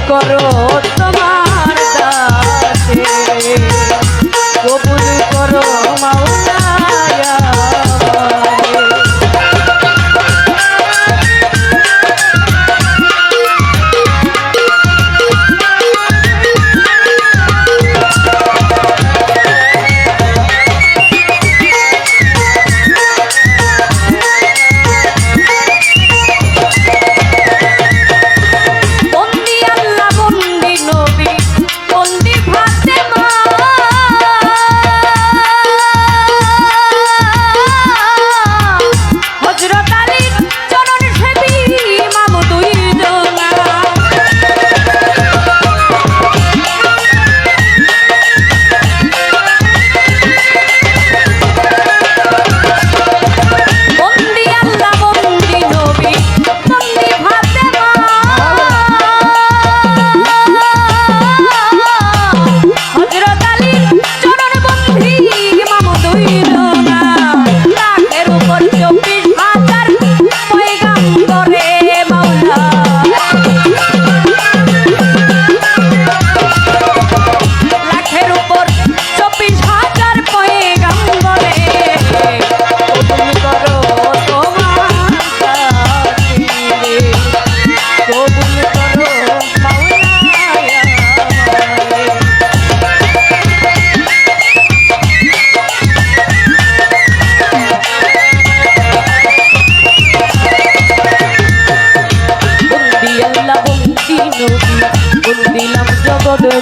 করো তোমার দাসে, কবুল করো মাওলা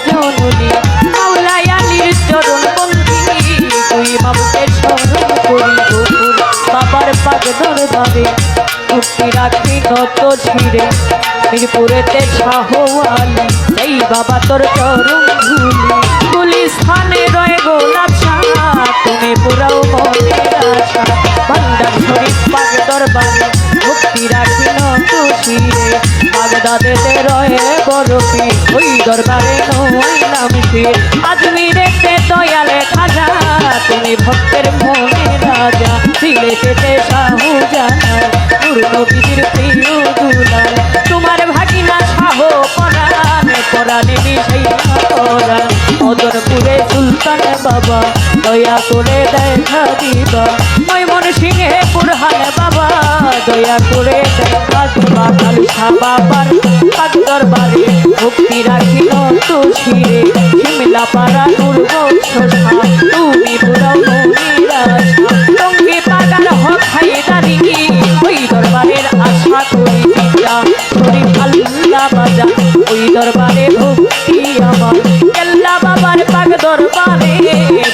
জননী মাওলা আলীর চরণ বন্দী তুই মামুকের স্মরণ করি গফুর বাবার পাক দরবারে মুক্তি রাখি নত ছিঁড়ে মিরপুরেতে শাহ আলী এই বাবা তোর চরণ ধুলি গুলিস্থানে রয়ে গোলাপ শাহ তুমি পুরাও মনের আশা ভান্ডার শরীফ পাক দরবারে মুক্তি রাখি নত ছিঁড়ে বাগদাদেতে রয়ে বরফি ওই দরবারে নইলাম ফির আজমিরেতে দয়ালে খাজা তুমি ভক্তের মনে রাজা সিলেটেতে শাহজাহান নূর নবীর প্রিয় দুলাল তোমার ভাগিনা শাহ পরাণে পরাণে মিশাইয়া পরাণ মদনপুরে সুলতান বাবা দয়া করে দেখা দিবা ময়মনসিংহে বুরহান বাবা দয়া করে দেখা দিবা কালসা বাবার পাক দরবারে ভক্তি রাখি নত শিরে শিমলা পাড়া দুর্গোৎসা তুমি পুরাও মনের আশা টঙ্গী পাগার হক হায়দারি ওই দরবারের আশা করি যা শরীফ আল্লাহ বাজা ওই দরবারে ভক্তি আমার আল্লাহ বাবার পাক দরবারে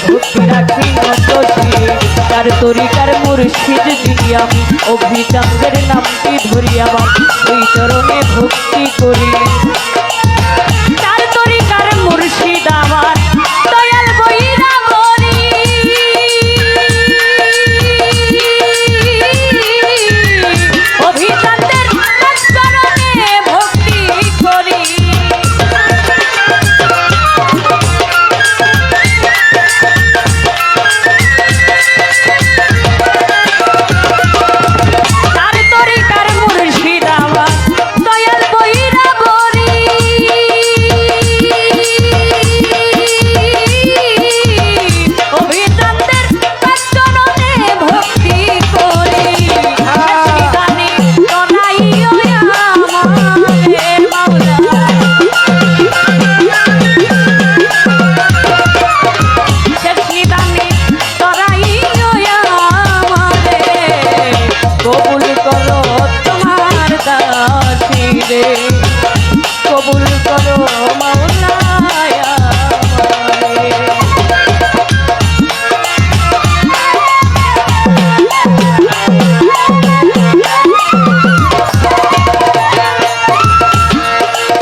ভক্তি রাখি নত শিরে তার তরিকার মুর্শিদ যিনি আমি অভিচান্দের নামটি ধরি আমার ওই চরণে ভক্তি করি তার তরিকার মুর্শিদ আমার দয়াল বইরা মরি অভিচান্দের চরণে ভক্তি করি কবুল করো মাওলা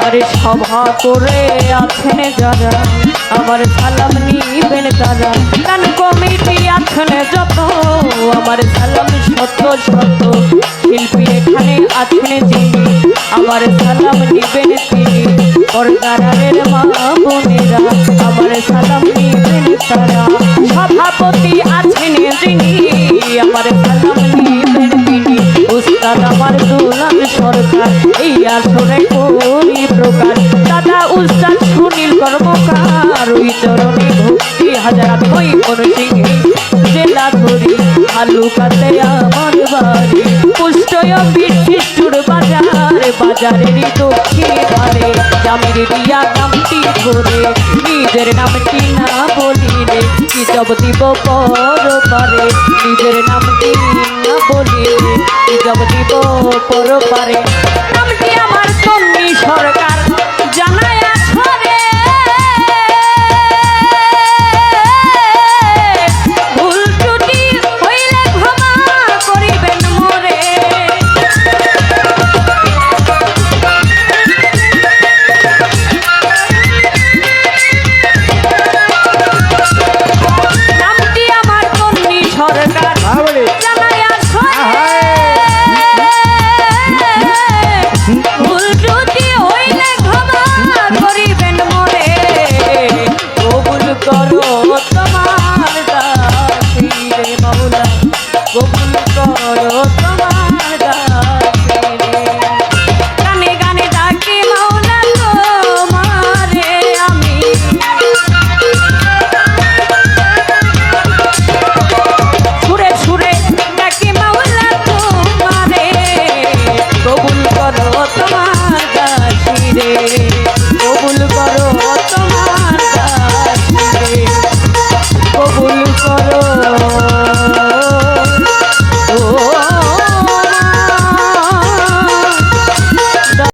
আরে সভা করে আছেন যারা আমার সালাম নিবেন তারা গান কমিটি আছেন যত আমার সালাম শত শত শিল্পী এখানে আছেন যিনি আমার সালাম নিবেন তিনি পর্দারের মা বোনেরা আমার সালাম নিবেন তারা সভাপতি আছেন যিনি আমার সালাম নিবেন তিনি উস্তাদ আমার দুলাল সরকার এই আসরে করি প্রকার দাদা উস্তাদ সুনীল কর্মকার ওই চরণে ভক্তি হাজার। আমি ওই মনসিংহে জেলা ধরি হালুকাতে আমার বাড়ি। পুষ্টয় বিশিষ্টুর বাজার বাজারের দক্ষিণ ধারে জামির দিয়া নামটি ধরে নিজের নামটি না বলিলে কি জব দিব পর পারে। নিজের নামটি না বলিলে কি জব দিব পর পারে। নামটি আমার তন্নি সরকার